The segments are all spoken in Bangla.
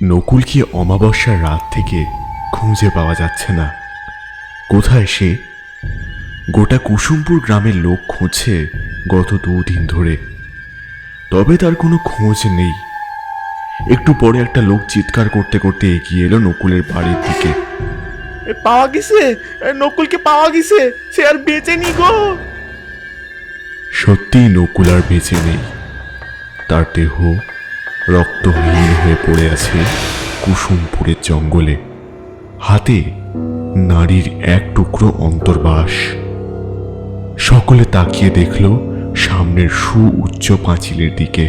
নকুলকে অমাবস্যার রাত থেকে খুঁজে পাওয়া যাচ্ছে না। কোথায় সে? গোটা কুসুমপুর গ্রামের লোক খুঁজছে গত 2 দিন ধরে, তবে তার কোনো খোঁজ নেই। একটু পরে একটা লোক চিৎকার করতে করতে এগিয়ে এলো নকুলের বাড়ির দিকে। পাওয়া গেছে, নকুলকে পাওয়া গেছে, সে আর বেঁচে নি গো। সত্যিই নকুল আর বেঁচে নেই। তার দেহ রক্তহীন হয়ে পড়ে আছে কুসুমপুরের জঙ্গলে, হাতে নারীর এক টুকরো অন্তর্বাস। সকলে তাকিয়ে দেখল সামনের সুউচ্চ পাঁচিলের দিকে।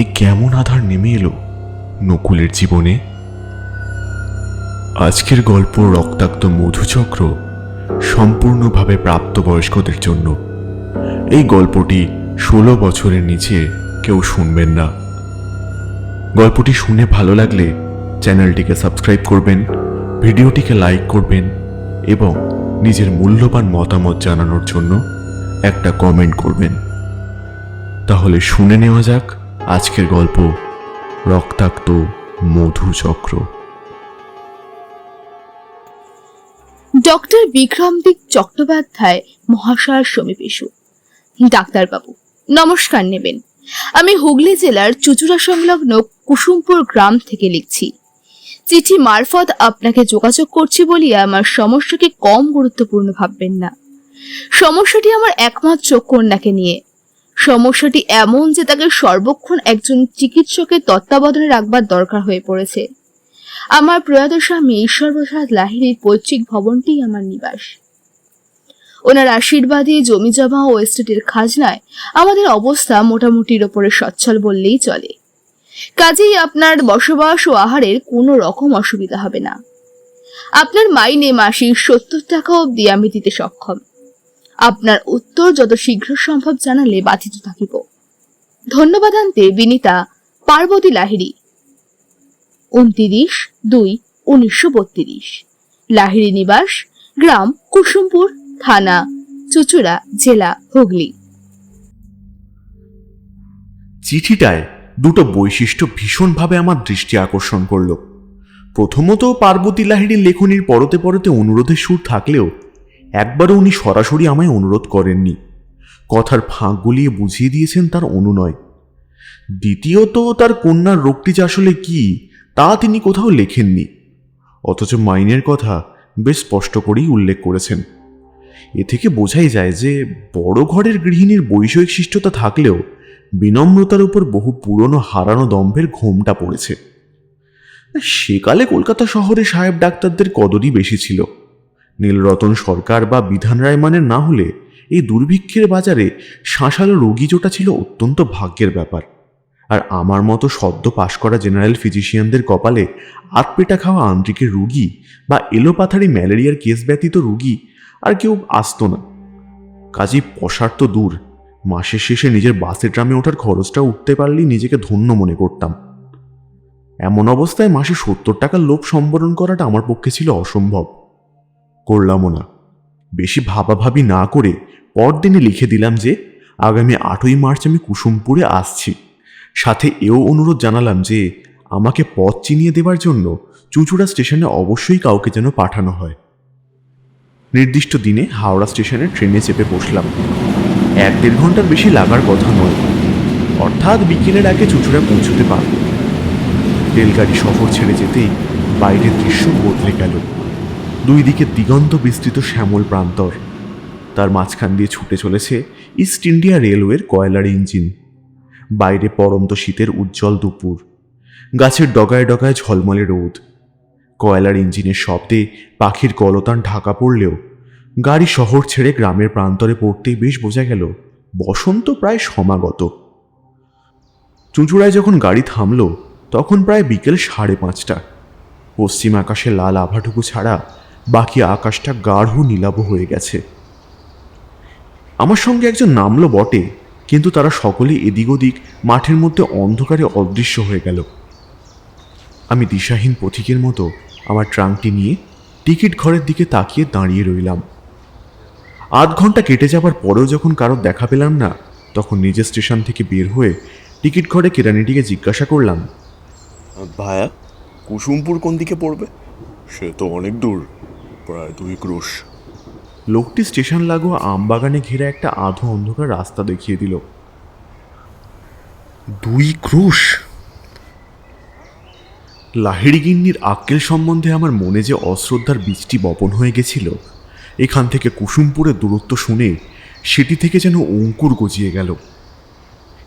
এ কেমন আধার নেমে এলো নকুলের জীবনে। আজকের গল্প রক্তাক্ত মধুচক্র সম্পূর্ণভাবে প্রাপ্তবয়স্কদের জন্য। এই গল্পটি 16 বছরের নিচে কেউ শুনবেন না। গল্পটি শুনে ভালো লাগলে চ্যানেলটিকে সাবস্ক্রাইব করবেন, ভিডিওটিকে লাইক করবেন এবং নিজের মূল্যবান মতামত জানানোর জন্য একটা কমেন্ট করবেন। তাহলে শুনে নেওয়া যাক আজকের গল্প রক্তাক্ত মধুচক্র। ডক্টর বিক্রমদিক চট্টোপাধ্যায় মহাশয়ের সমীপেশু। ডাক্তারবাবু, নমস্কার নেবেন। আমি হুগলি জেলার চুঁচুড়া সংলগ্ন কুসুমপুর গ্রাম থেকে লিখছি। চিঠি মারফত আপনাকে যোগাযোগ করছি বলিয়া আমার সমস্যাকে কম গুরুত্বপূর্ণ ভাববেন না। সমস্যাটি আমার একমাত্র কন্যাকে নিয়ে। সমস্যাটি এমন যে তাকে সর্বক্ষণ একজন চিকিৎসকের তত্ত্বাবধানে রাখবার দরকার হয়ে পড়েছে। আমার প্রয়াত স্বামী ঈশ্বরপ্রসাদ লাহিড়ীর পৈতৃক ভবনটিই আমার নিবাস। ওনার আশীর্বাদে জমি জমা ও এস্টেটের খাজনায় আমাদের অবস্থা মোটামুটির ওপরে সচ্ছল বললেই চলে। কাজেই আপনার বসবাস ও আহারের কোনো রকম অসুবিধা হবে না। আপনার মাইনে মাসিক 70 টাকা অবধি আমি দিতে সক্ষম। আপনার উত্তর যত শীঘ্র সম্ভব জানালে বাধিত থাকিব। ধন্যবাদান্তে বিনীতা পার্বতী লাহিড়ী। 29/2/1932। লাহিড়ী নিবাস, গ্রাম কুসুমপুর, থানা চুঁচুড়া, জেলা হুগলি। চিঠিটায় দুটো বৈশিষ্ট্য ভীষণভাবে আমার দৃষ্টি আকর্ষণ করল। প্রথমত, পার্বতী লাহিড়ীর লেখনীর পরতে পরতে অনুরোধের সুর থাকলেও একবারও উনি সরাসরি আমায় অনুরোধ করেননি। কথার ফাঁক গলিয়ে বুঝিয়ে দিয়েছেন তার অনুনয়। দ্বিতীয়ত, তার কন্যার রোগটি যে আসলে কি তা তিনি কোথাও লেখেননি, অথচ মাইনের কথা বেশ স্পষ্ট করেই উল্লেখ করেছেন। এ থেকে বোঝাই যায় যে বড় ঘরের গৃহিণীর বৈষয়িক শিষ্টতা থাকলেও বিনম্রতার উপর বহু পুরনো হারানো দম্ভের ঘোমটা পড়েছে। সেকালে কলকাতা শহরে সাহেব ডাক্তারদের কদরই বেশি ছিল। নীলরতন সরকার বা বিধান রায় মানের না হলে এই দুর্ভিক্ষের বাজারে শাঁসালো রোগী জোটা ছিল অত্যন্ত ভাগ্যের ব্যাপার। আর আমার মতো সদ্য পাশ করা জেনারেল ফিজিশিয়ানদের কপালে আতপেটা খাওয়া আন্ত্রিকের রুগী বা এলোপাথারি ম্যালেরিয়ার কেস ব্যতীত রুগী আর কেউ আসতো না। কাজেই পশার তো দূর, মাসের শেষে নিজের বাসে ট্রামে ওঠার খরচটা উঠতে পারলেই নিজেকে ধন্য মনে করতাম। এমন অবস্থায় মাসে 70 টাকার লোভ সম্বরণ করাটা আমার পক্ষে ছিল অসম্ভব। করলামও না। বেশি ভাবাভাবি না করে পরদিনে লিখে দিলাম যে আগামী 8ই মার্চ আমি কুসুমপুরে আসছি। সাথে এও অনুরোধ জানালাম যে আমাকে পথ চিনিয়ে দেওয়ার জন্য চুঁচুড়া স্টেশনে অবশ্যই কাউকে যেন পাঠানো হয়। নির্দিষ্ট দিনে হাওড়া স্টেশনে ট্রেনে চেপে বসলাম। 1-1.5 ঘন্টার বেশি লাগার কথা নয়, অর্থাৎ বিকেলের আগে চুঁচুড়া পৌঁছতে পারব। রেলগাড়ি শহর ছেড়ে যেতেই বাইরের দৃশ্য বদলে গেল। 2 দিকে দিগন্ত বিস্তৃত শ্যামল প্রান্তর, তার মাঝখান দিয়ে ছুটে চলেছে ইস্ট ইন্ডিয়া রেলওয়ের কয়লার ইঞ্জিন। বাইরে পরন্ত শীতের উজ্জ্বল দুপুর, গাছের ডগায় ডগায় ঝলমলে রোদ। কয়লার ইঞ্জিনের শব্দে পাখির কলতান ঢাকা পড়লেও গাড়ি শহর ছেড়ে গ্রামের প্রান্তরে পড়তেই বেশ বোঝা গেল বসন্ত প্রায় সমাগত। চুঁচুড়ায় যখন গাড়ি থামল তখন প্রায় বিকেল 5:30। পশ্চিম আকাশে লাল আভাটুকু ছাড়া বাকি আকাশটা গাঢ় নীলাভ হয়ে গেছে। আমার সঙ্গে একজন নামলো বটে, কিন্তু তারা সকলেই এদিক ওদিক মাঠের মধ্যে অন্ধকারে অদৃশ্য হয়ে গেল। আমি দিশাহীন পথিকের মতো আমার ট্রাঙ্কটি নিয়ে টিকিট ঘরের দিকে তাকিয়ে দাঁড়িয়ে রইলাম। 8 ঘন্টা কেটে যাবার পরেও যখন কারোর দেখা পেলাম না, তখন নিজের স্টেশন থেকে বের হয়ে টিকিট ঘরে কেরানিটিকে জিজ্ঞাসা করলাম, ভায়া, কুসুমপুর কোন দিকে পড়বে? সে তো অনেক দূর, প্রায় 2 ক্রোশ। লোকটি স্টেশন লাগোয়া আমবাগানে ঘেরা একটা আধো অন্ধকার রাস্তা দেখিয়ে দিল। 2 ক্রোশ! লাহিড়ি গিন্নির আক্কেল সম্বন্ধে আমার মনে যে অশ্রদ্ধার বীজটি বপন হয়ে গেছিল, এখান থেকে কুসুমপুরের দূরত্ব শুনে সেটি থেকে যেন অঙ্কুর গজিয়ে গেল।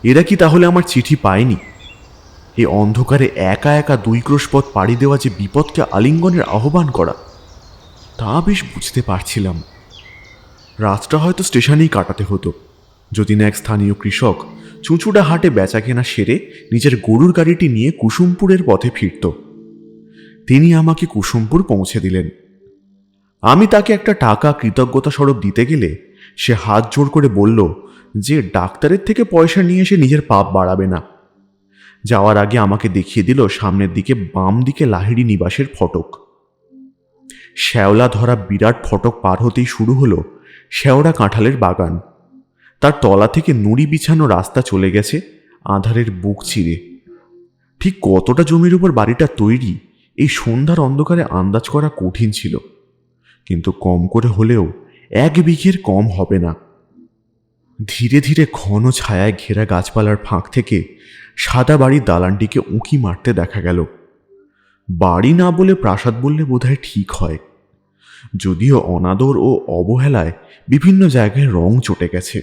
এরা কি তাহলে আমার চিঠি পায়নি? এ অন্ধকারে একা একা 2 ক্রোশ পথ পাড়ি দেওয়া যে বিপদকে আলিঙ্গনের আহ্বান করা, তা বেশ বুঝতে পারছিলাম। রাতটা হয়তো স্টেশনেই কাটাতে হতো, যদি না এক স্থানীয় কৃষক চুঁচুড়া হাটে বেচা কেনা সেরে নিজের গরুর গাড়িটি নিয়ে কুসুমপুরের পথে ফিরত। তিনি আমাকে কুসুমপুর পৌঁছে দিলেন। আমি তাকে একটা টাকা কৃতজ্ঞতা স্বরূপ দিতে গেলে সে হাত জোর করে বলল যে ডাক্তারের থেকে পয়সা নিয়ে এসে নিজের পাপ বাড়াবে না। যাওয়ার আগে আমাকে দেখিয়ে দিল সামনের দিকে বাম দিকে লাহিড়ি নিবাসের ফটক। শ্যাওলা ধরা বিরাট ফটক পার হতেই শুরু হলো শেওড়া কাঁঠালের বাগান। তার তলা থেকে নুড়ি বিছানো রাস্তা চলে গেছে আঁধারের বুক চিরে। ঠিক কতটা জমির উপর বাড়িটা তৈরি এই সন্ধ্যার অন্ধকারে আন্দাজ করা কঠিন ছিল, কিন্তু কম করে হলেও 1 বিঘের কম হবে না। ধীরে ধীরে ঘন ছায়ায় ঘেরা গাছপালার ফাঁক থেকে সাদা বাড়ির দালানটিকে উঁকি মারতে দেখা গেল। বাড়ি না বলে প্রাসাদ বললে বোধহয় ঠিক হয়, যদিও অনাদর ও অবহেলায় বিভিন্ন জায়গায় রং চটে গেছে,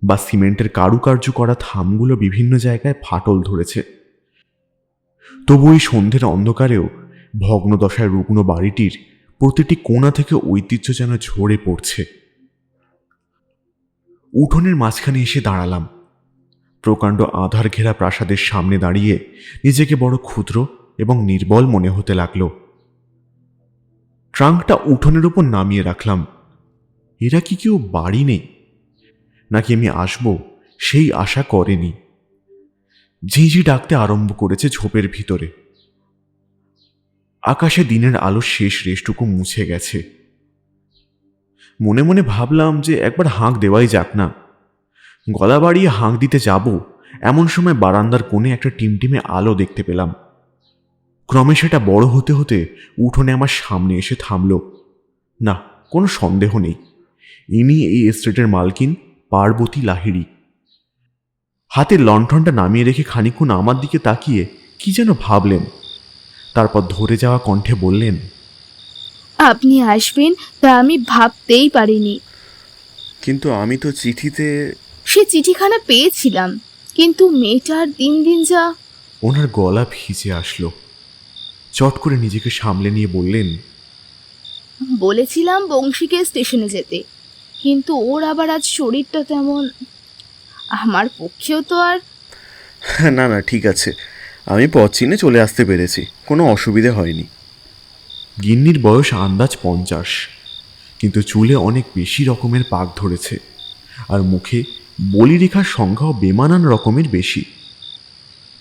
বা সিমেন্টের কারুকার্য করা থামগুলো বিভিন্ন জায়গায় ফাটল ধরেছে। তবু এই সন্ধ্যের অন্ধকারেও ভগ্নদশায় রুগ্ন বাড়িটির প্রতিটি কোণা থেকে ঐতিহ্য যেন ঝরে পড়ছে। উঠোনের মাঝখানে এসে দাঁড়ালাম। প্রকাণ্ড আধার ঘেরা প্রাসাদের সামনে দাঁড়িয়ে নিজেকে বড় ক্ষুদ্র এবং নির্বল মনে হতে লাগলো। ট্রাঙ্কটা উঠোনের উপর নামিয়ে রাখলাম। এরা কি কেউ বাড়ি নেই, নাকি আমি আসব সেই আশা করেনি? ঝিঁঝি ডাকতে আরম্ভ করেছে ঝোপের ভিতরে। আকাশে দিনের আলোর শেষ রেশটুকু মুছে গেছে। মনে মনে ভাবলাম যে একবার হাঁক দেওয়াই যাক না। গলা বাড়িয়ে হাঁক দিতে যাব এমন সময় বারান্দার কোণে একটা টিমটিমে আলো দেখতে পেলাম। ক্রমে সেটা বড় হতে হতে উঠোনে আমার সামনে এসে থামল। না, কোনো সন্দেহ নেই, ইনি এই এস্টেটের মালকিন পার্বতী লাহিড়ী। হাতের লণ্ঠনটা নামিয়ে রেখে খানিকক্ষণ আমার দিকে তাকিয়ে কি যেন ভাবলেন, তারপর ধরে যাওয়া কণ্ঠে বললেন, আপনি আসবেন তা আমি ভাবতেই পারিনি। কিন্তু আমি তো চিঠিতে... সে চিঠিখানা পেয়েছিলাম, কিন্তু মেয়েটার দিন দিন যা... ওনার গলা ভিজে আসলো। চট করে নিজেকে সামলে নিয়ে বললেন, বলেছিলাম বংশীকে স্টেশনে যেতে, কিন্তু ওর আবার আজ শরীরটা তেমন, আমার পক্ষেও তো আর... না না, ঠিক আছে, আমি পথ চিনে চলে আসতে পেরেছি, কোনো অসুবিধে হয়নি। গিন্নির বয়স আন্দাজ 50, কিন্তু চুলে অনেক বেশি রকমের পাক ধরেছে, আর মুখে বলিরেখার সংখ্যাও বেমানান রকমের বেশি।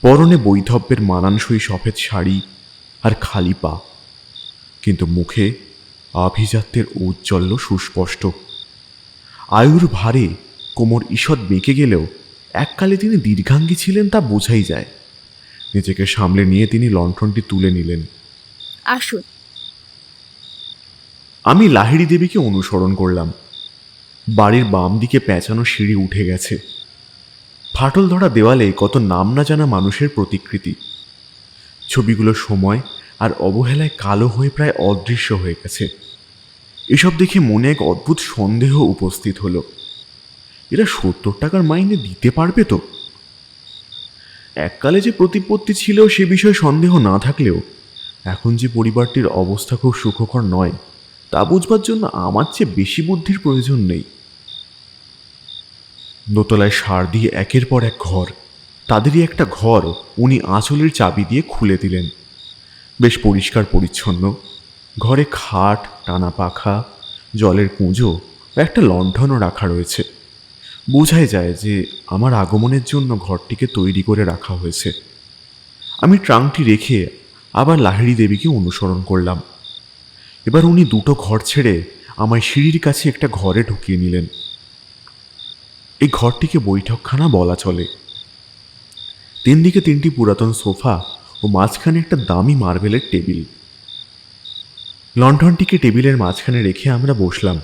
পরনে বৈধব্যের মানানসই সফেদ শাড়ি আর খালি পা, কিন্তু মুখে আভিজাত্যের ঔজ্জ্বল্য সুস্পষ্ট। আয়ুর ভারে কোমর ঈষৎ বেঁকে গেলেও এককালে তিনি দীর্ঘাঙ্গী ছিলেন তা বোঝাই যায়। নিজেকে সামলে নিয়ে তিনি লণ্ঠনটি তুলে নিলেন। আসুন। আমি লাহিড়ী দেবীকে অনুসরণ করলাম। বাড়ির বাম দিকে পেঁচানো সিঁড়ি উঠে গেছে। ফাটল ধরা দেওয়ালে কত নাম না জানা মানুষের প্রতিকৃতি। ছবিগুলো সময় আর অবহেলায় কালো হয়ে প্রায় অদৃশ্য হয়ে গেছে। এসব দেখে মনে এক অদ্ভুত সন্দেহ উপস্থিত হলো, এরা 70 টাকার মাইনে দিতে পারবে তো? এককালে যে প্রতিপত্তি ছিল সে বিষয়ে সন্দেহ না থাকলেও এখন যে পরিবারটির অবস্থা খুব সুখকর নয় তা বুঝবার জন্য আমার চেয়ে বেশি বুদ্ধির প্রয়োজন নেই। দোতলায় সার দিয়ে একের পর এক ঘর, তাদেরই একটা ঘর উনি আঁচলের চাবি দিয়ে খুলে দিলেন। বেশ পরিষ্কার পরিচ্ছন্ন। ঘরে খাট, টানা পাখা, জলের কুঁজো ও একটা লণ্ঠনও রাখা রয়েছে। বোঝাই যায় যে আমার আগমনের জন্য ঘরটিকে তৈরি করে রাখা হয়েছে। আমি ট্রাঙ্কটি রেখে আবার লাহিড়ী দেবীকে অনুসরণ করলাম। এবার উনি দুটো ঘর ছেড়ে আমায় সিঁড়ির কাছে একটা ঘরে ঢুকিয়ে নিলেন। এই ঘরটিকে বৈঠকখানা বলা চলে। 3 দিকে 3টি পুরাতন সোফা ও মাঝখানে একটা দামি মার্বেলের টেবিল। লণ্ঠনটিকে টেবিলের মাঝখানে রেখে আমরা বসলাম।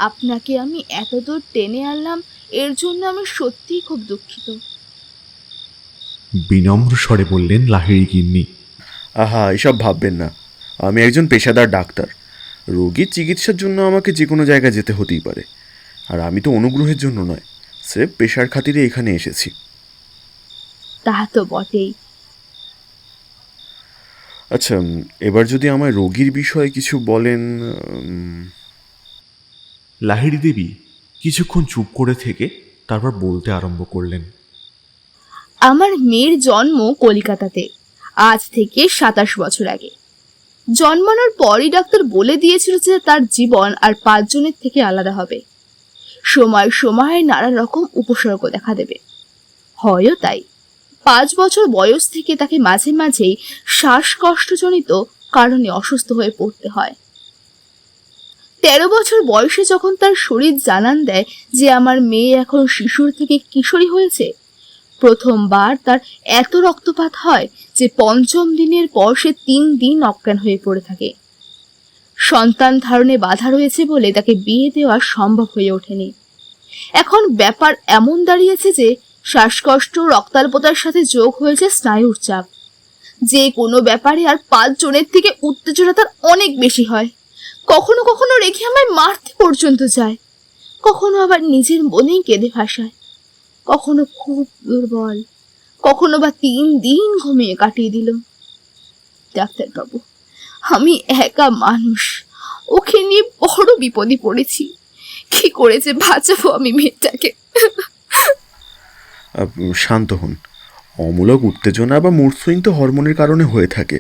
আপনাকে আমি এতদূর টেনে আনলাম, এর জন্য আমি সত্যিই খুব দুঃখিত। বিনম্র স্বরে বললেন লাহিড়ী গিন্নি। আহা, এসব ভাববেন না। আমি একজন পেশাদার ডাক্তার। রোগীর চিকিৎসার জন্য আমাকে যে কোনো জায়গায় যেতে হতেই পারে। আর আমি তো অনুগ্রহের জন্য নয়, স্রেফ পেশার খাতিরে এখানে এসেছি। তা তো বটেই। আচ্ছা, এবার যদি আমায় রোগীর বিষয়ে কিছু বলেন। লাহিড়ী দেবী কিছুক্ষণ চুপ করে থেকে তারপর বলতে আরম্ভ করলেন। আমার মেয়ের জন্ম কলকাতাতে, আজ থেকে 27 বছর আগে। জন্মানোর পরই ডাক্তার বলে দিয়েছিল যে তার জীবন আর 5 জনের থেকে আলাদা হবে। সময় সময় নানা রকম উপসর্গ দেখা দেবে। হয়ও তাই। 5 বছর বয়স থেকে তাকে মাঝে মাঝেই শ্বাসকষ্টজনিত কারণে অসুস্থ হয়ে পড়তে হয়। 13 বছর বয়সে যখন তার শরীর জানান দেয় যে আমার মেয়ে এখন শিশুর থেকে কিশোরী হয়েছে, প্রথমবার তার এত রক্তপাত হয় যে 5ম দিনের পর সে 3 দিন অজ্ঞান হয়ে পড়ে থাকে। সন্তান ধারণে বাধা রয়েছে বলে তাকে বিয়ে দেওয়া সম্ভব হয়ে ওঠেনি। এখন ব্যাপার এমন দাঁড়িয়েছে যে শ্বাসকষ্ট, রক্তাল্পতার সাথে যোগ হয়েছে স্নায়ুর চাপ। যে কোনো ব্যাপারে আর 5 জনের থেকে উত্তেজনা তার অনেক বেশি হয়। কখনো কখনো রেখে আমায় মারতে পর্যন্ত যায়, কখনো আবার নিজের মনেই কেঁদে ভাসায়, কখনো খুব দুর্বল, কখনো বা 3 দিন ঘুমিয়ে কাটিয়ে দিল। ডাক্তারবাবু, আমি একা মানুষ, ওকে নিয়ে বড় বিপদে পড়েছি। কি করে যে বাঁচাবো আমি মেয়েটাকে? শান্ত হন। অমূলক উত্তেজনা বা মূর্ছইন তো হরমোনের কারণে হয়ে থাকে।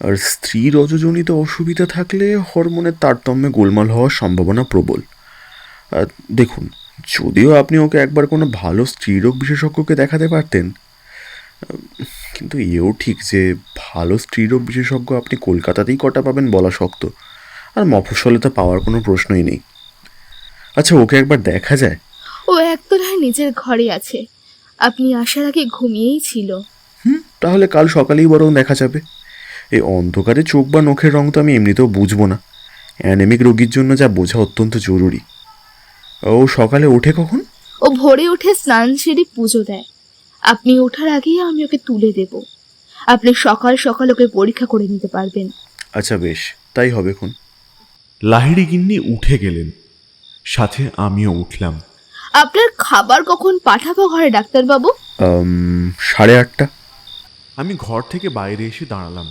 আর স্ত্রী রজজনিত অসুবিধা থাকলে হরমোনের তারতম্যে গোলমাল হওয়ার সম্ভাবনা প্রবল। দেখুন, যদিও আপনি ওকে একবার কোনো ভালো স্ত্রীরোগ বিশেষজ্ঞকে দেখাতে পারতেন, কিন্তু এও ঠিক যে ভালো স্ত্রীরোগ বিশেষজ্ঞ আপনি কলকাতাতেই কটা পাবেন বলা শক্ত। আর মফস্বলে তো পাওয়ার কোনো প্রশ্নই নেই। আচ্ছা, ওকে একবার দেখা যায়? ও একতলায় নিজের ঘরে আছে, আপনি আসার আগে ঘুমিয়েই ছিল। তাহলে কাল সকালেই বরং দেখা যাবে। এই অন্ধকারে চোখ বা নখের রং তো আমি এমনিতেও বুঝবো না। অ্যানেমিক রোগীর জন্য যা বোঝা অত্যন্ত জরুরি। ও সকালে ওঠে কখন? ও ভোরে উঠে স্নান সেরে পুজো দেয়। আপনি ওঠার আগেই আমি ওকে তুলে দেব। আপনি সকাল সকাল ওকে পরীক্ষা করে নিতে পারবেন। আচ্ছা, বেশ, তাই হবে খন। লাহিড়ী গিন্নি উঠে গেলেন, সাথে আমিও উঠলাম। আপনার খাবার কখন পাঠাবো ঘরে ডাক্তারবাবু? 8:30। আমি ঘর থেকে বাইরে এসে দাঁড়ালাম।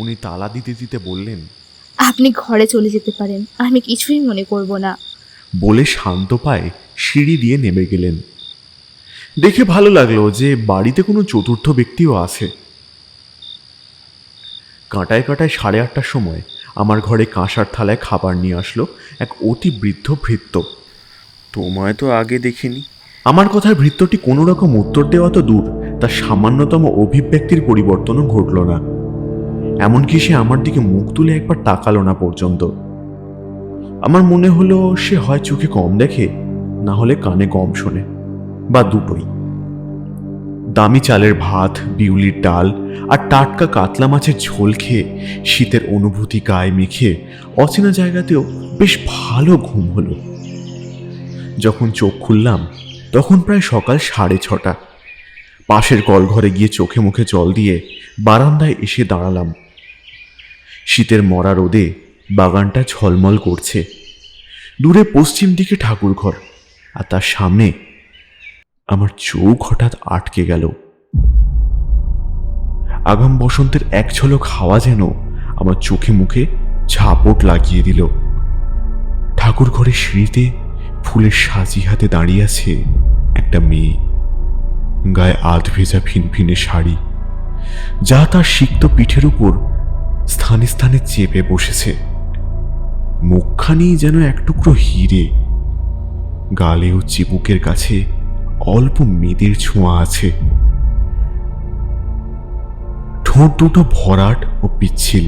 উনি তালা দিতে দিতে বললেন, আপনি ঘরে চলে যেতে পারেন, আমি কিছুই মনে করব না। বলে শান্ত পায়ে সিঁড়ি দিয়ে নেমে গেলেন। দেখে ভালো লাগলো যে বাড়িতে কোনো চতুর্থ ব্যক্তিও আছে। কাঁটায় কাঁটায় 8:30টার সময় আমার ঘরে কাঁসার থালায় খাবার নিয়ে আসলো এক অতি বৃদ্ধ ভৃত্য। তোমায় তো আগে দেখিনি। আমার কথায় ভৃত্যটি কোনো রকম উত্তর দেওয়া তো দূর, তার সামান্যতম অভিব্যক্তির পরিবর্তনও ঘটল না। এমনকি সে আমার দিকে মুখ তুলে একবার তাকালো না পর্যন্ত। আমার মনে হলো সে হয় চোখে কম দেখে, না হলে কানে কম শোনে, বা দুটোই। দামি চালের ভাত, বিউলির ডাল আর টাটকা কাতলা মাছের ঝোল খেয়ে শীতের অনুভূতি গায়ে মেখে অচেনা জায়গাতেও বেশ ভালো ঘুম হলো। যখন চোখ খুললাম তখন প্রায় সকাল 6:30। পাশের কলঘরে গিয়ে চোখে মুখে জল দিয়ে বারান্দায় এসে দাঁড়ালাম। শীতের মরা রোদে বাগানটা ঝলমল করছে। দূরে পশ্চিম দিকে ঠাকুরঘর, আর তার সামনে আমার চোখ হঠাৎ আটকে গেল। আগাম বসন্তের এক ঝলক হাওয়া যেন আমার চোখে মুখে ঝাপট লাগিয়ে দিল। ঠাকুর ঘরের সিঁড়িতে ফুলের সাজি হাতে দাঁড়িয়ে আছে একটা মেয়ে, গায়ে আধ ভেজা ফিনফিনে শাড়ি, যা তার সিক্ত পিঠের উপর স্থানে স্থানে চেপে বসেছে। মুখখানি যেন এক টুকরো হিরে, গালে ও চিবুকের কাছে অল্প মেদের ছোঁয়া আছে। ঠোঁট দুটো ভরাট ও পিচ্ছিল,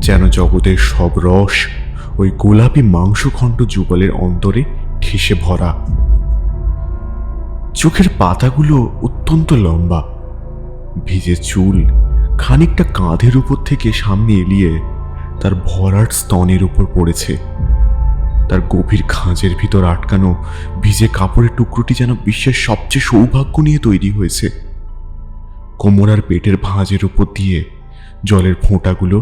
যেন জগতের সব রস ওই গোলাপি মাংসখণ্ড যুগলের অন্তরে ঠেসে ভরা। চোখের পাতাগুলো অত্যন্ত লম্বা, ভিজে চুল খানিকটা কাঁধের উপর থেকে সামনে এলিয়ে তার ভরাট স্তনের উপর পড়েছে। তার গভীর খাঁজের ভিতর আটকানো ভিজে কাপড়ের টুকরোটি যেন বিশ্বের সবচেয়ে সৌভাগ্য নিয়ে তৈরি হয়েছে। কোমর আর পেটের ভাঁজের উপর দিয়ে জলের ফোঁটাগুলো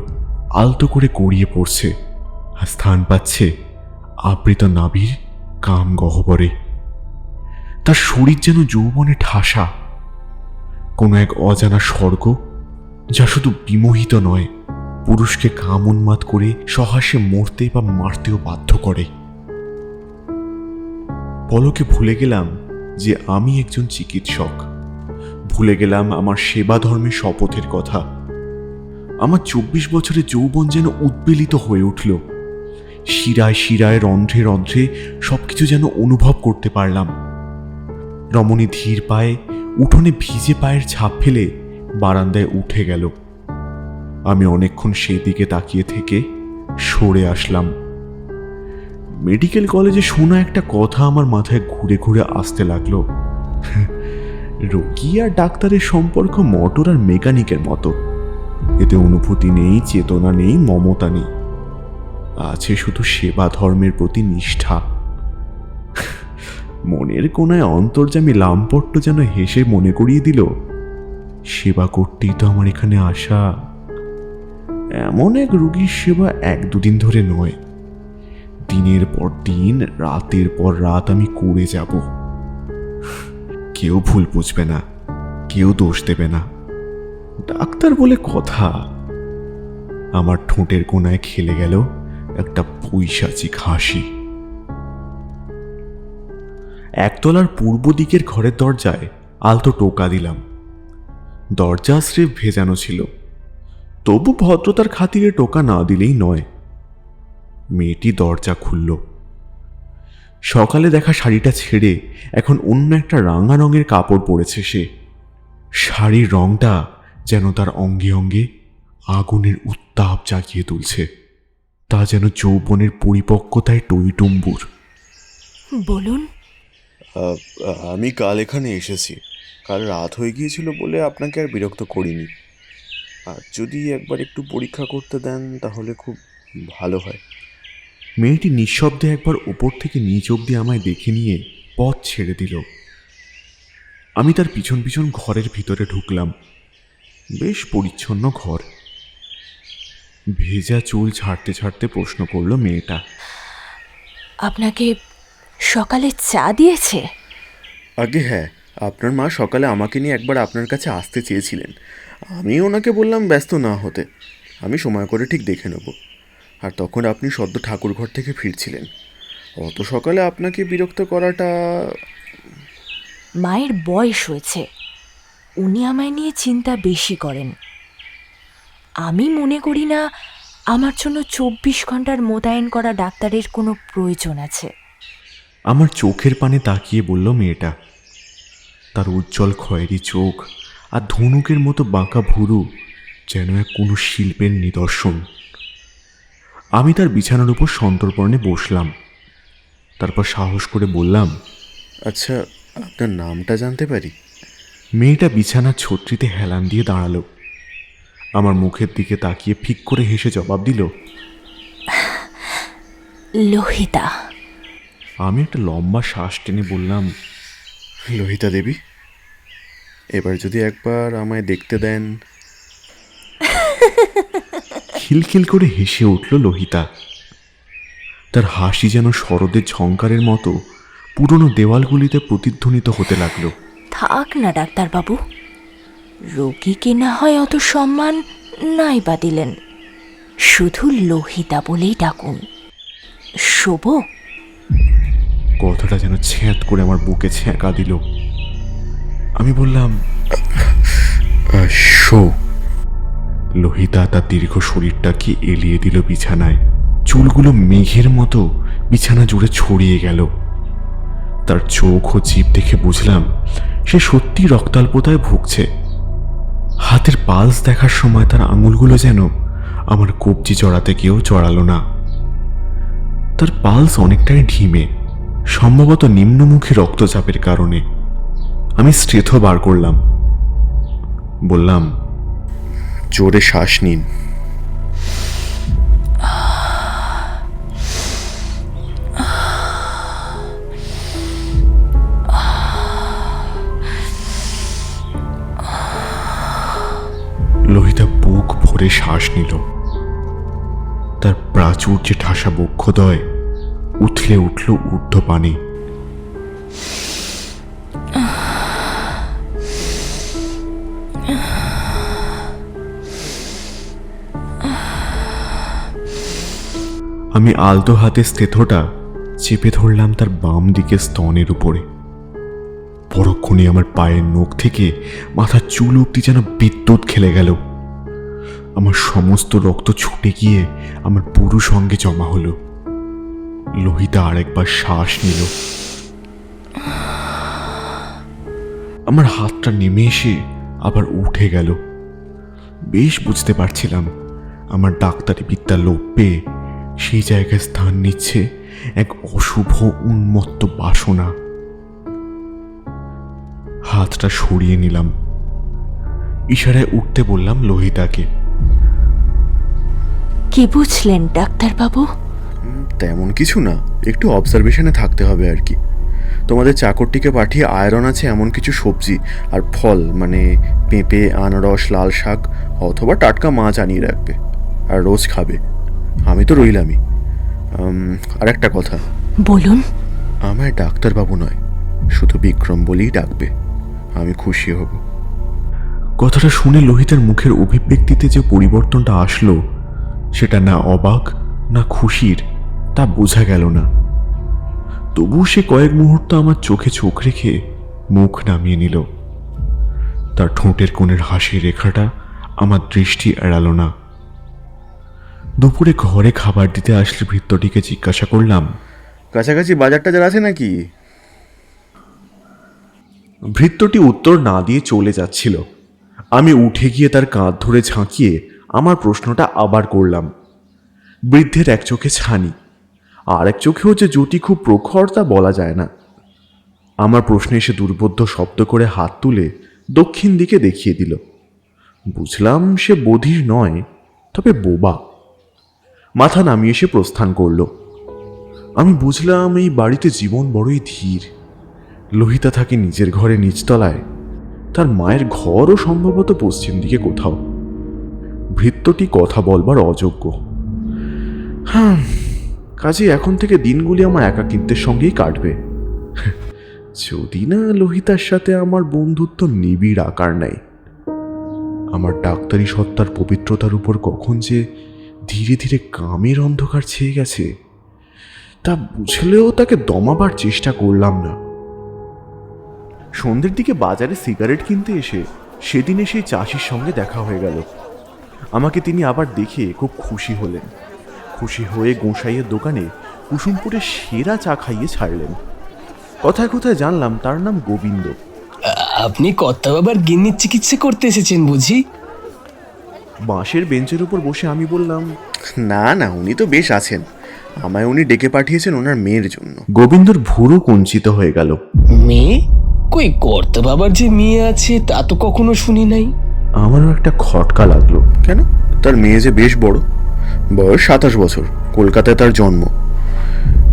আলতো করে গড়িয়ে পড়ছে আর স্থান পাচ্ছে আবৃত নাভির কাম গহ্বরে। তার শরীর যেন যৌবনে ঠাসা কোনো এক অজানা স্বর্গ, যা শুধু বিমোহিত নয়, পুরুষকে কাম উন্মাদ করে সহাস্যে মরতে বা মারতেও বাধ্য করে। পলকে ভুলে গেলাম যে আমি একজন চিকিৎসক, ভুলে গেলাম আমার সেবা ধর্মের শপথের কথা। আমার 24 বছরের যৌবন যেন উদ্বেলিত হয়ে উঠল। শিরায় শিরায় রন্ধ্রে রন্ধ্রে সবকিছু যেন অনুভব করতে পারলাম। রমণী ধীর পায়ে উঠোনে ভিজে পায়ের ছাপ ফেলে বারান্দায় উঠে গেল। আমি অনেকক্ষণ সেই দিকে তাকিয়ে থেকে সরে আসলাম। মেডিকেল কলেজে শোনা একটা কথা আমার মাথায় ঘুরে ঘুরে আসতে লাগলো। রোগী আর ডাক্তারের সম্পর্ক মোটর আর মেকানিকের মতো। এতে অনুভূতি নেই, চেতনা নেই, মমতা নেই, আছে শুধু সেবা ধর্মের প্রতি নিষ্ঠা। মনের কোনায় অন্তর্যামী লামপট্ট যেন হেসে মনে করিয়ে দিল, সেবা করতেই তো আমার এখানে আসা। এমন এক রোগীর সেবা 1-2 দিন ধরে নয়, দিনের পর দিন, রাতের পর রাত আমি করে যাব। কেউ ভুল বুঝবে না, কেউ দোষ দেবে না। ডাক্তার বলে কথা। আমার ঠোঁটের কোনায় খেলে গেল একটা পৈশাচিক হাসি। একতলার পূর্ব দিকের ঘরের দরজায় আলতো টোকা দিলাম। দরজা স্রেফ ভেজানো ছিল, তবু ভদ্রতার খাতিরে টোকা না দিলেই নয়। মেয়েটি দরজা খুলল। সকালে দেখা শাড়িটা ছেড়ে এখন অন্য একটা রাঙা রঙের কাপড় পরেছে সে। শাড়ির রংটা যেন তার অঙ্গে অঙ্গে আগুনের উত্তাপ জাগিয়ে তুলছে। তা যেন যৌবনের পরিপক্কতায় টইটুম্বুর। বলুন। আমি কাল এখানে এসেছি। কাল রাত হয়ে গিয়েছিল বলে আপনাকে আর বিরক্ত করিনি। আর যদি একবার একটু পরীক্ষা করতে দেন তাহলে খুব ভালো হয়। মেয়েটি নিঃশব্দে একবার উপর থেকে নিচ অব্দি আমায় দেখে নিয়ে পথ ছেড়ে দিল। আমি তার পিছন পিছন ঘরের ভিতরে ঢুকলাম। বেশ পরিচ্ছন্ন ঘর। ভেজা চুল ছাড়তে ছাড়তে প্রশ্ন করল মেয়েটা, আপনাকে সকালে চা দিয়েছে? আগে হ্যাঁ, আপনার মা সকালে আমাকে নিয়ে একবার আপনার কাছে আসতে চেয়েছিলেন। আমি ওনাকে বললাম ব্যস্ত না হতে, আমি সময় করে ঠিক দেখে নেব। আর তখন আপনি সদ্য ঠাকুর ঘর থেকে ফিরছিলেন। অত সকালে আপনাকে বিরক্ত করাটা। মায়ের বয়স হয়েছে, উনি আমায় নিয়ে চিন্তা বেশি করেন। আমি মনে করি না আমার জন্য 24 ঘন্টার মোতায়েন করা ডাক্তারের কোনো প্রয়োজন আছে। আমার চোখের পানে তাকিয়ে বলল মেয়েটা। তার উজ্জ্বল খয়েরি চোখ আর ধনুকের মতো বাঁকা ভুরু যেন এক কোনো শিল্পের নিদর্শন। আমি তার বিছানার উপর সন্তর্পণে বসলাম। তারপর সাহস করে বললাম, আচ্ছা, আপনার নামটা জানতে পারি? মেয়েটা বিছানার ছত্রিতে হেলান দিয়ে দাঁড়ালো। আমার মুখের দিকে তাকিয়ে ফিক করে হেসে জবাব দিল, লোহিতা। আমি একটা লম্বা শ্বাস টেনে বললাম, লোহিতা দেবী, এবার যদি একবার আমায় দেখতে দেন। খিলখিল করে হেসে উঠল লোহিতা। তার হাসি যেন শরদের ঝংকারের মতো পুরনো দেওয়ালগুলিতে প্রতিধ্বনিত হতে লাগলো। থাক না ডাক্তারবাবু, রোগীকে না হয় অত সম্মান নাই বা দিলেন, শুধু লোহিতা বলেই ডাকুন। শোভ। কথাটা যেন ছ্যাঁত করে আমার বুকে ছ্যাঁকা দিল। আমি বললাম, শো। লোহিতা তার দীর্ঘ শরীরটাকে এলিয়ে দিল বিছানায়। চুলগুলো মেঘের মতো বিছানা জুড়ে ছড়িয়ে গেল। তার চোখ ও জিভ দেখে বুঝলাম সে সত্যি রক্তাল্পতায় ভুগছে। হাতের পালস দেখার সময় তার আঙুলগুলো যেন আমার কবজি জড়াতে কেউ জড়ালো না। তার পালস অনেকটাই ঢিমে, সম্ভবত নিম্নমুখী রক্তচাপের কারণে। আমি স্টেথো বার করলাম। বললাম, জোরে শ্বাস নিন। লোহিতা বুক ভরে শ্বাস নিল। তার প্রাচুর্যে ঠাসা বক্ষদ্বয় উথলে উঠল ঊর্ধ্বপানে। আমি আলতো হাতে স্থেথটা চেপে ধরলাম তার বাম দিকে স্তনের উপরে। পরক্ষণে আমার পায়ের নখ থেকে মাথার চুল অব্দি যেন বিদ্যুৎ খেলে গেল। আমার সমস্ত রক্ত ছুটে গিয়ে আমার পুরু সঙ্গে জমা হলো। লোহিতা আরেকবার শ্বাস নিল। আমার হাতটা নেমে এসে আবার উঠে গেল। বেশ বুঝতে পারছিলাম আমার ডাক্তারি বিদ্যা লোপ পেয়ে সেই জায়গায় স্থান নিচ্ছে এক অশুভ উন্মত্ত বাসনা। হাতটা সরিয়ে নিলাম। ইশারায় উঠতে বললাম লোহিতাকে। কি বুঝলেন ডাক্তারবাবু? তেমন কিছু না, একটু অবজারভেশনে থাকতে হবে আর কি। তোমাদের চাকরটিকে পাঠিয়ে আয়রন আছে এমন কিছু সবজি আর ফল, মানে পেঁপে, আনারস, লাল শাক অথবা টাটকা মাছ আনিয়ে রাখবে, আর রোজ খাবে। আমি তো রইলামই। আর একটা কথা, বলুন। আমায় ডাক্তারবাবু নয়, শুধু বিক্রম বলেই ডাকবে, আমি খুশি হব। কথাটা শুনে লোহিতার মুখের অভিব্যক্তিতে যে পরিবর্তনটা আসলো, সেটা না অবাক না খুশির, তা বোঝা গেল না। তবু সে কয়েক মুহূর্ত আমার চোখে চোখ রেখে মুখ নামিয়ে নিল। তার ঠোঁটের কোণের হাসির রেখাটা আমার দৃষ্টি এড়ালো না। দুপুরে ঘরে খাবার দিতে আসলে ভৃত্যটিকে জিজ্ঞাসা করলাম, কাছাকাছি বাজার টাজার আছে নাকি? ভৃত্যটি উত্তর না দিয়ে চলে যাচ্ছিল। আমি উঠে গিয়ে তার কাঁধ ধরে ঝাঁকিয়ে আমার প্রশ্নটা আবার করলাম। বৃদ্ধের এক চোখে ছানি, আর এক চোখেও যে জ্যোতি খুব প্রখর তা বলা যায় না। আমার প্রশ্নে এসে দুর্বোধ্য শব্দ করে হাত তুলে দক্ষিণ দিকে দেখিয়ে দিল। বুঝলাম সে বধির নয়, তবে বোবা। মাথা নামিয়ে সে প্রস্থান করল। আমি বুঝলাম এই বাড়িতে জীবন বড়ই ধীর। লোহিতা থাকে নিজের ঘরে নিচতলায়, তার মায়ের ঘরও সম্ভবত পশ্চিম দিকে কোথাও। ভৃত্যটি কথা বলবার অযোগ্য। কাজে এখন থেকে দিনগুলি আমার একাকিত্বের সঙ্গেই কাটবে, যদি না লোহিতার সাথে আমার বন্ধুত্ব নিবিড় আকার নেয়। আমার ডাক্তারি সত্তার পবিত্রতার উপর কখন যে ধীরে ধীরে কামের অন্ধকার ছেয়ে গেছে, তা বুঝলেও তাকে দমাবার চেষ্টা করলাম না। সন্ধ্যের দিকে বাজারে সিগারেট কিনতে এসে সেদিনে সেই চাষির সঙ্গে দেখা হয়ে গেল। আমাকে তিনি আবার দেখে খুব খুশি হলেন। খুশি হয়ে গোসাইয়ের দোকানে কুসুমপুরের সেরা চা খাইয়ে ছাড়লেন। কথায় কথায় জানলাম তার নাম গোবিন্দ। আপনি কর্তা বাবার গিন্নির চিকিৎসা করতে এসেছেন বুঝি? বাঁশের বেঞ্চের উপর বসে আমি বললাম, না না, উনি তো বেশ আছেন। আমায় উনি ডেকে পাঠিয়েছেন ওনার মেয়ের জন্য। গোবিন্দর ভুরু কুঞ্চিত হয়ে গেল। মেয়ে? কই, কর্তা বাবার যে মেয়ে আছে তা তো কখনো শুনি নাই। আমারও একটা খটকা লাগলো। কেন? তার মেয়ে যে বেশ বড়, বয়স 27 বছর, কলকাতায় তার জন্ম।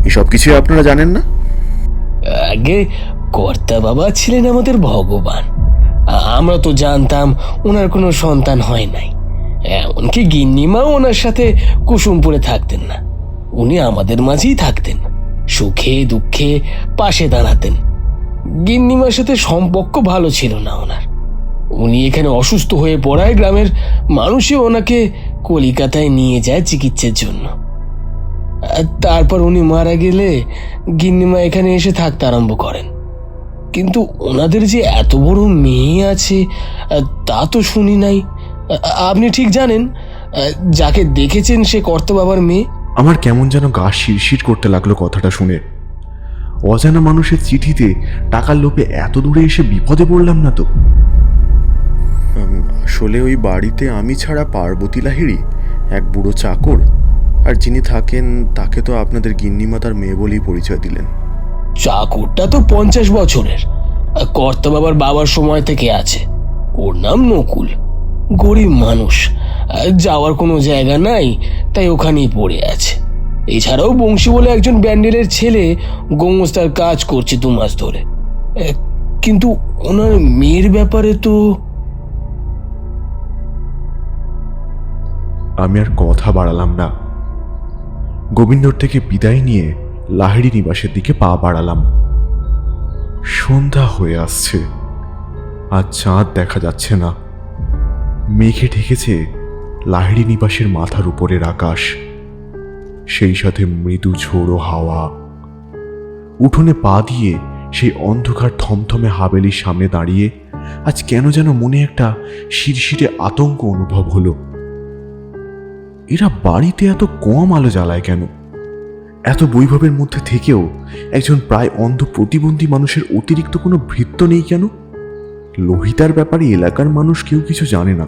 এসব কিছুই আপনারা জানেন না? আগে কর্তা বাবা ছিলেন আমাদের ভগবান। আমরা তো জানতাম ওনার কোনো সন্তান হয় নাই। এমনকি গিন্নিমাও ওনার সাথে কুসুমপুরে থাকতেন না। উনি আমাদের মাঝেই থাকতেন, সুখে দুঃখে পাশে দাঁড়াতেন। গিন্নিমার সাথে সম্পর্ক ভালো ছিল না ওনার। উনি এখানে অসুস্থ হয়ে পড়ায় গ্রামের মানুষই ওনাকে কলিকাতায় নিয়ে যায় চিকিৎসার জন্য। তারপর উনি মারা গেলে গিন্নিমা এখানে এসে থাকতে আরম্ভ করেন। কিন্তু ওনাদের যে এত বড় মেয়ে আছে তা তো শুনি নাই। আপনি ঠিক জানেন যাকে দেখেছেন সে কর্তা বাবার মেয়ে? আমার কেমন যেন গা শিরশির করতে লাগলো কথাটা শুনে। অজানা মানুষের চিঠিতে টাকার লোভে এত দূরে এসে বিপদে পড়লাম না তো? আসলে ওই বাড়িতে আমি ছাড়া পার্বতী লাহিড়ী, এক বুড়ো চাকর, আর যিনি থাকেন তাকে তো আপনাদের গিন্নিমা তার মেয়ে বলেই পরিচয় দিলেন। চাকরটা তো 50 বছরের, কর্তা বাবার সময় থেকে আছে। ওর নাম নকুল। গরিব মানুষ, যাওয়ার কোনো জায়গা নাই, তাই ওখানেই পড়ে আছে। এছাড়াও বংশী বলে একজন ব্যান্ডেলের ছেলে গোমস্তার কাজ করছে 2 মাস ধরে। কিন্তু ওনার মেয়ের ব্যাপারে তো। আমি আর কথা বাড়ালাম না। গোবিন্দর থেকে বিদায় নিয়ে লাহিড়ী নিবাসের দিকে পা বাড়ালাম। সন্ধ্যা হয়ে আসছে, আর চাঁদ দেখা যাচ্ছে না। মেঘে ঢেকেছে লাহিড়ী নিবাসের মাথার উপরের আকাশ, সেই সাথে মৃদু ঝোড়ো হাওয়া। উঠোনে পা দিয়ে সেই অন্ধকার থমথমে হাবেলির সামনে দাঁড়িয়ে আজ কেন যেন মনে একটা শিরশিরে আতঙ্ক অনুভব হলো। এরা বাড়িতে এত কম আলো জ্বালায় কেন? এত বৈভবের মধ্যে থেকেও একজন প্রায় অন্ধ প্রতিবন্ধী মানুষের অতিরিক্ত কোনো ভৃত্য নেই কেন? লোহিতার ব্যাপারে এলাকার মানুষ কেউ কিছু জানে না।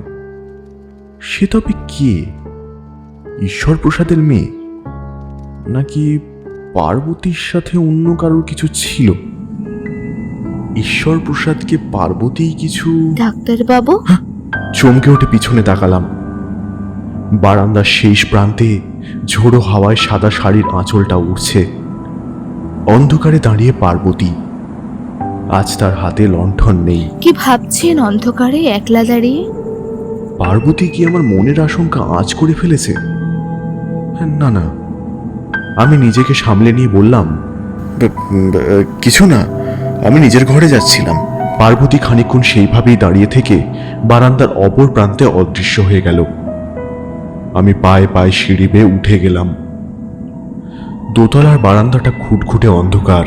সে তবে কে? ঈশ্বর প্রসাদের মেয়ে, নাকি পার্বতীর সাথে অন্য কারোর কিছু ছিল? ঈশ্বর প্রসাদকে পার্বতী কিছু। ডাক্তারবাবু, চমকে উঠে পিছনে তাকালাম। বারান্দার শেষ প্রান্তে ঝোড়ো হাওয়ায় সাদা শাড়ির আঁচলটা উড়ছে। অন্ধকারে দাঁড়িয়ে পার্বতী। আজ তার হাতে লণ্ঠন নেই। কি ভাবছেন অন্ধকারে একলা দাঁড়িয়ে? পার্বতী কি আমার মনের আশঙ্কা আঁচ করে ফেলেছে? না না, আমি নিজেকে সামলে নিয়ে বললাম, কিছু না, আমি নিজের ঘরে যাচ্ছিলাম। পার্বতী খানিকক্ষণ সেইভাবেই দাঁড়িয়ে থেকে বারান্দার অপর প্রান্তে অদৃশ্য হয়ে গেল। আমি পায়ে পায়ে সিঁড়ি বেয়ে উঠে গেলাম। দোতলার বারান্দাটা খুটখুটে অন্ধকার।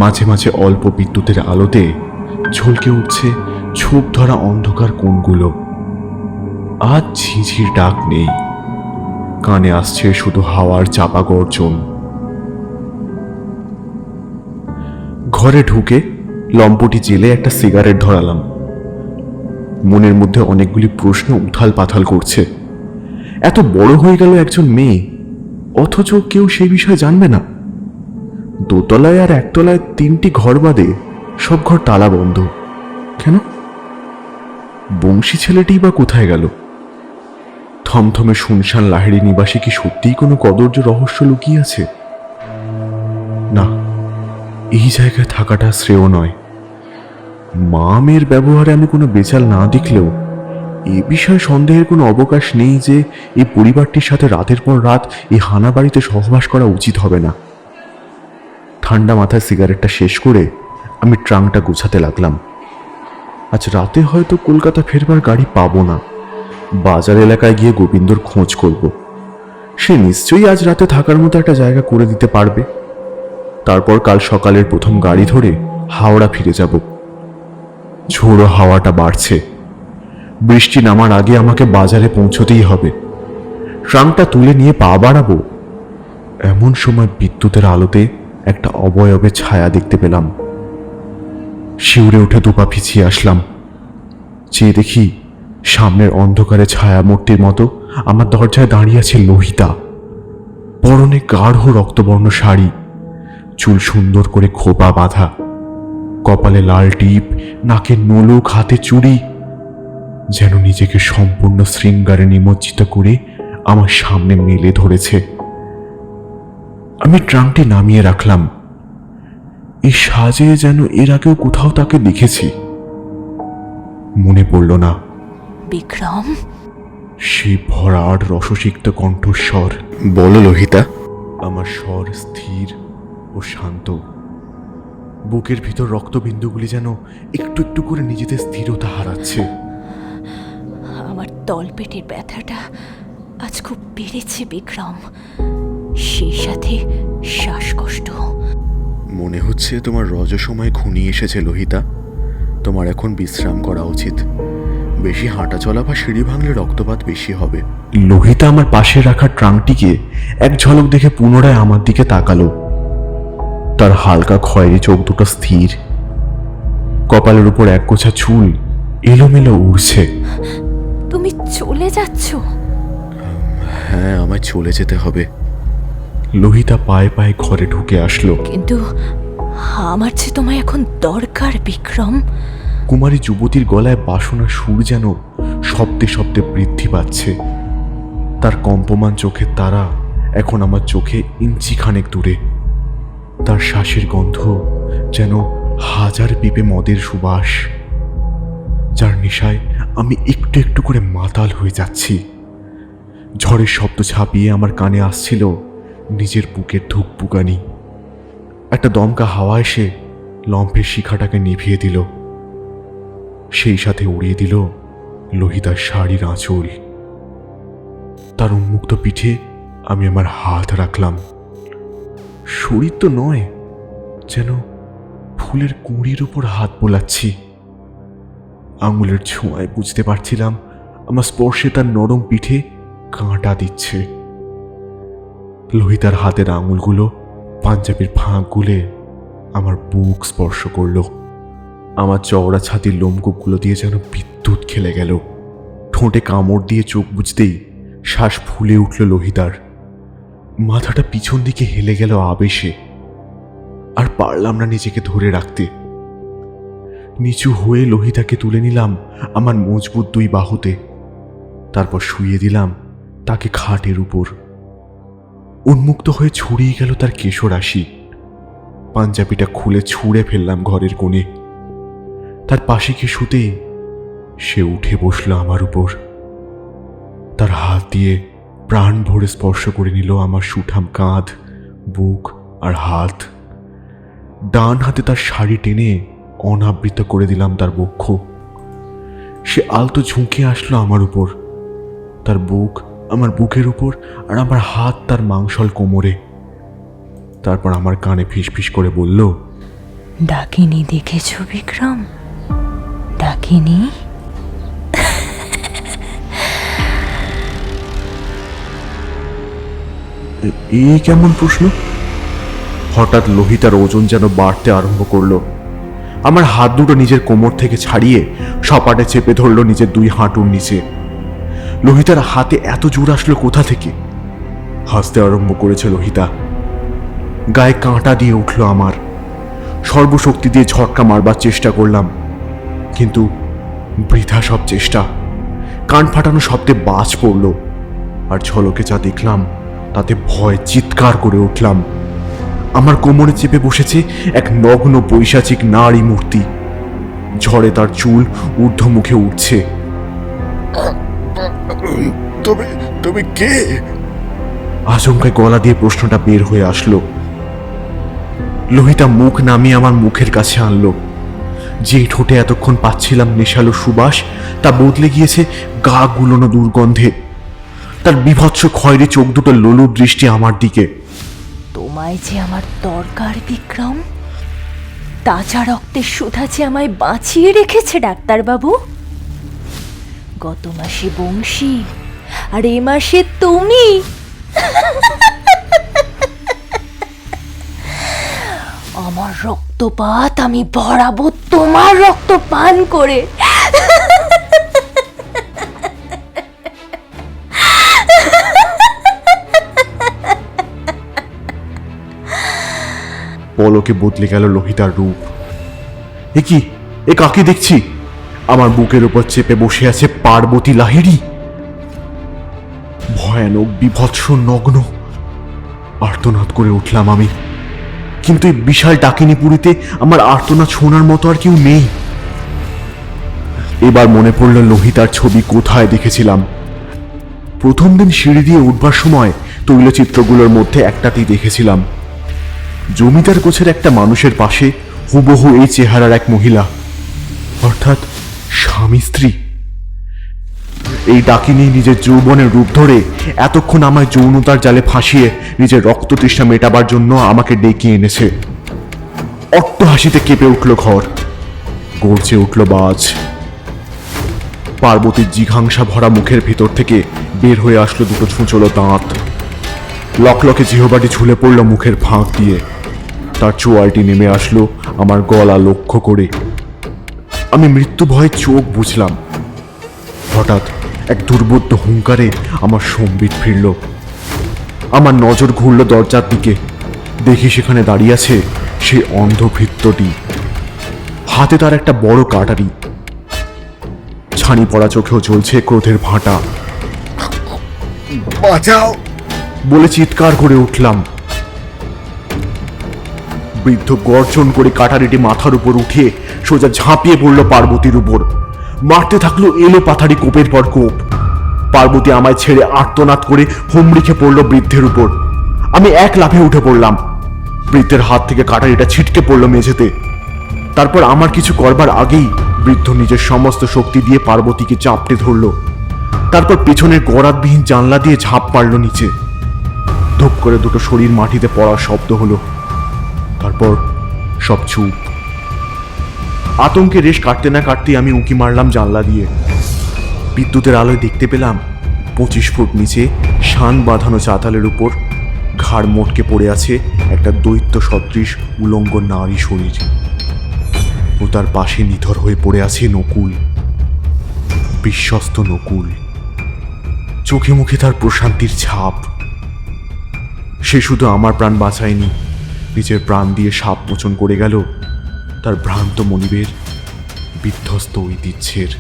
মাঝে মাঝে অল্প বিদ্যুতের আলোতে ঝলকে উঠছে ছোপ ধরা অন্ধকার কোণগুলো। আজ ঝিঝির ডাক নেই, কানে আসছে শুধু হাওয়ার চাপা গর্জন। ঘরে ঢুকে লম্পটি জেলে একটা সিগারেট ধরালাম। মনের মধ্যে অনেকগুলি প্রশ্ন উথাল পাথাল করছে। এত বড় হয়ে গেল একজন মেয়ে, অথচ কেউ সেই বিষয়ে জানবে না। দোতলায় আর একতলায় 3টি ঘর বাদে সব ঘর তালা বন্ধ কেন? বংশী ছেলেটি বা কোথায় গেল? থমথমে শুনশান লাহিড়ী নিবাসে কি সত্যিই কোনো কদর্য রহস্য লুকিয়ে আছে? না, এই জায়গায় থাকাটা শ্রেয় নয়। মা মেয়ের ব্যবহারে আমি কোনো বেচাল না দেখলেও এ বিষয়ে সন্দেহের কোনো অবকাশ নেই যে এই পরিবারটির সাথে রাতের পর রাত এই হানা বাড়িতে সহবাস করা উচিত হবে না। ঠান্ডা মাথায় সিগারেটটা শেষ করে আমি ট্রাঙ্কটা গোছাতে লাগলাম। আজ রাতে হয়তো কলকাতা ফেরবার গাড়ি পাবো না। বাজার এলাকায় গিয়ে গোবিন্দর খোঁজ করব। সে নিশ্চয়ই আজ রাতে থাকার মতো একটা জায়গা করে দিতে পারবে। তারপর কাল সকালের প্রথম গাড়ি ধরে হাওড়া ফিরে যাব। ঝোড়ো হাওয়াটা বাড়ছে। বৃষ্টি নামার আগে আমাকে বাজারে পৌঁছতেই হবে। ট্রাঙ্কটা তুলে নিয়ে পা বাড়াবো, এমন সময় বিদ্যুতের আলোতে একটা অবয়বের ছায়া দেখতে পেলাম। শিউরে উঠে দুপা পিছিয়ে আসলাম। চেয়ে দেখি সামনের অন্ধকারে ছায়ামূর্তির মতো আমার দরজায় দাঁড়িয়ে আছে লোহিতা। পরনে গাঢ় রক্তবর্ণ শাড়ি, চুল সুন্দর করে খোপা বাঁধা, কপালে লাল টিপ, নাকে নোলক, হাতে চুড়ি, যেন নিজেকে সম্পূর্ণ শৃঙ্গারে নিমজ্জিত করে আমার সামনে মেলে ধরেছে। আমি ট্রাঙ্কটি নামিয়ে রাখলাম। এই সাজে যেন এর আগেও কোথাও তাকে দেখেছি, মনে পড়ল না। বিক্রম, সেই ভরাট রসসিক্ত কণ্ঠস্বর। বলো লোহিতা। আমার স্বর স্থির ও শান্ত। বুকের ভিতর রক্তবিন্দুগুলি যেন একটু একটু করে নিজেদের স্থিরতা হারাচ্ছে। আমার তলপেটের ব্যথাটা আজ খুব বেড়েছে বিক্রম, সেই সাথে শ্বাসকষ্ট। মনে হচ্ছে তোমার রজসময় ঘনিয়ে এসেছে লোহিতা। তোমার এখন বিশ্রাম করা উচিত। বেশি হাঁটা চলা বা সিঁড়ি ভাঙলে রক্তপাত বেশি হবে। লোহিতা আমার পাশে রাখা ট্রাঙ্কটিকে এক ঝলক দেখে পুনরায় আমার দিকে তাকালো। তার হালকা খয়েরি চোখ দুটো স্থির। কপালের উপর এক গোছা চুল এলোমেলো উড়ছে। তুমি চলে যাচ্ছ? হ্যাঁ, আমায় চলে যেতে হবে। লোহিতা পায়ে পায়ে ঘরে ঢুকে আসলো। কিন্তু আমার যে তোমায় এখন দরকার বিক্রম। কুমারী যুবতীর গলায় বাসনার সুর যেন শব্দে শব্দে বৃদ্ধি পাচ্ছে। তার কম্পমান চোখের তারা এখন আমার চোখে ইঞ্চিখানেক দূরে। তার শ্বাসের গন্ধ যেন হাজার পিপে মদের সুবাস, যার নেশায় আমি একটু একটু করে মাতাল হয়ে যাচ্ছি। ঝড়ের শব্দ ছাপিয়ে আমার কানে আসছিল নিজের বুকের ধুকপুকানি। একটা দমকা হাওয়া এসে লম্ফের শিখাটাকে নিভিয়ে দিল, সেই সাথে উড়িয়ে দিল লোহিতার শাড়ির আঁচল। তার উন্মুক্ত পিঠে আমি আমার হাত রাখলাম। শরীর তো নয়, যেন ফুলের কুঁড়ির উপর হাত বোলাচ্ছি। আঙুলের ছোঁয়ায় বুঝতে পারছিলাম আমার স্পর্শে তার নরম পিঠে কাঁটা দিচ্ছে। লোহিতার হাতের আঙুলগুলো পাঞ্জাবির ফাঁক গুলে আমার বুক স্পর্শ করলো। আমার চওড়া ছাতির লোমকূপগুলো দিয়ে যেন বিদ্যুৎ খেলে গেল। ঠোঁটে কামড় দিয়ে চোখ বুঝতেই শ্বাস ফুলে উঠল লোহিতার। মাথাটা পিছন দিকে হেলে গেল আবেশে। আর পারলাম না নিজেকে ধরে রাখতে। নিচু হয়ে লোহিতাকে তুলে নিলাম আমার মজবুত দুই বাহুতে। তারপর শুইয়ে দিলাম তাকে খাটের উপর। উন্মুক্ত হয়ে ছড়িয়ে গেল তার কেশরাশি। পাঞ্জাবিটা খুলে ছুঁড়ে ফেললাম ঘরের কোণে। তার পাশে গিয়ে শুতেই সে উঠে বসলো আমার উপর। তার হাত দিয়ে প্রাণ ভরে স্পর্শ করে নিল আমার সুঠাম কাঁধ, বুক আর হাত। ডান হাতে তার শাড়ি টেনে অনাবৃত করে দিলাম তার বক্ষ। সে আলতো ঝুঁকে আসলো আমার উপর। তার বুক আমার বুকের উপর আর আমার হাত তার মাংসল কোমরে। তারপর আমার কানে ফিসফিস করে বলল, ডাকিনি দেখেছ বিক্রম? ডাকিনি? এই কেমন প্রশ্ন? হঠাৎ লোহিতার ওজন যেন বাড়তে আরম্ভ করলো। আমার হাত দুটো নিজের কোমর থেকে ছাড়িয়ে সপাটে চেপে ধরলো নিজের দুই হাঁটুর নিচে। লোহিতার হাতে এত জোর আসলো কোথা থেকে? হাসতে আরম্ভ করেছে লোহিতা। গায়ে কাঁটা দিয়ে উঠল আমার। সর্বশক্তি দিয়ে ঝটকা মারবার চেষ্টা করলাম, কিন্তু বৃথা সব চেষ্টা। কান ফাটানো শব্দে বাজ পড়ল, আর ঝলকে যা দেখলাম তাতে ভয় চিৎকার করে উঠলাম। আমার কোমরে চেপে বসেছে এক নগ্ন পৈশাচিক নারী মূর্তি। ঝড়ে তার চুল ঊর্ধ্বমুখে উঠছে। তবে কে? আচমকায় গলা দিয়ে প্রশ্নটা বের হয়ে আসলো। লোহিতা মুখ নামিয়ে আমার মুখের কাছে আনলো। যে ঠোঁটে এতক্ষণ পাচ্ছিলাম নেশালো সুবাস, তা বদলে গিয়েছে গা গুলোনো দুর্গন্ধে। তার বিভৎস খয়েরি চোখ দুটো লোলু দৃষ্টি আমার দিকে। তোমায় যে আমার দরকার বিক্রম। তাজা রক্তের সুধা যে আমায় বাঁচিয়ে রেখেছে ডাক্তারবাবু। গত মাসে বংশী, আর এ মাসে তুমি। আমার রক্তপাত আমি ভরাবো তোমার রক্ত পান করে। পলকে বদলে গেল লোহিতার রূপ। এ কি? এ কাকে দেখছি? আমার বুকের উপর চেপে বসে আছে পার্বতী লাহিড়ী। ভয়ানক, বিভৎস, নগ্ন। আর্তনাদ করে উঠলাম আমি, কিন্তু এই বিশাল ডাকিনীপুরীতে আমার আর্তনাদ শোনার মতো আর কেউ নেই। এবার মনে পড়ল লোহিতার ছবি কোথায় দেখেছিলাম। প্রথম দিন সিঁড়ি দিয়ে উঠবার সময় তৈলচিত্রগুলোর মধ্যে একটাতেই দেখেছিলাম জমিদার গোছের একটা মানুষের পাশে হুবহু এই চেহারার এক মহিলা, অর্থাৎ স্বামী স্ত্রী। এই ডাকিনী নিজের যৌবনের রূপ ধরে এতক্ষণ আমায় যৌনতার জালে ফাঁসিয়ে নিজের রক্ত তৃষ্ণা মেটাবার জন্য আমাকে ডেকে এনেছে। অট্ট হাসিতে কেঁপে উঠল ঘর, গর্জে উঠল বাজ। পার্বতীর জিঘাংসা ভরা মুখের ভেতর থেকে বের হয়ে আসলো দুটো ছুঁচলো দাঁত। লকলকে জিহবাটি ঝুলে পড়ল মুখের ফাঁক দিয়ে। তার চোয়ালটি নেমে আসলো আমার গলা লক্ষ্য করে। আমি মৃত্যু ভয়ে চোখ বুঝলাম। হঠাৎ এক দুর্বোধ্য হুঙ্কারে আমার সম্বিত ফিরল। আমার নজর ঘুরল দরজার দিকে। দেখি সেখানে দাঁড়িয়ে আছে সেই অন্ধ ভৃত্যটি। হাতে তার একটা বড় কাটারি, ছানি পড়া চোখেও জ্বলছে ক্রোধের ভাঁটা। বাঁচাও বলে চিৎকার করে উঠলাম। বৃদ্ধ গর্জন করে কাটারিটি মাথার উপর উঠিয়ে সোজা ঝাঁপিয়ে পড়ল পার্বতীর উপর। মারতে থাকলো এলো পাথারি কোপের পর কোপ। পার্বতী আমায় ছেড়ে আর্তনাদ করে হুমড়ি খেয়ে পড়ল বৃদ্ধের উপর। আমি এক লাফে উঠে পড়লাম। বৃদ্ধের হাত থেকে কাটারিটা ছিটকে পড়ল মেঝেতে। তারপর আমার কিছু করবার আগেই বৃদ্ধ নিজের সমস্ত শক্তি দিয়ে পার্বতীকে চাপটে ধরল। তারপর পেছনের গরাদবিহীন জানলা দিয়ে ঝাঁপ মারল নিচে। ধূপ করে দুটো শরীর মাটিতে পড়ার শব্দ হলো। তারপর সব চুপ। আতঙ্কে রেশ কাটতে না কাটতেই আমি উঁকি মারলাম জানলা দিয়ে। বিদ্যুতের আলোয় দেখতে পেলাম 25 ফুট নিচে শান বাঁধানো চাতালের উপর ঘাড় মোটকে পড়ে আছে একটা দৈত্য সদৃশ উলঙ্গ নারী শরীর। ও তার পাশে নিথর হয়ে পড়ে আছে নকুল, বিশ্বস্ত নকুল। চোখে মুখে তার প্রশান্তির ছাপ। সে শুধু আমার প্রাণ বাঁচায়নি, নিজের প্রাণ দিয়ে সাপ মোচন করে গেল তার ভ্রান্ত মনিবের বিধ্বস্ত ঐতিহ্যের।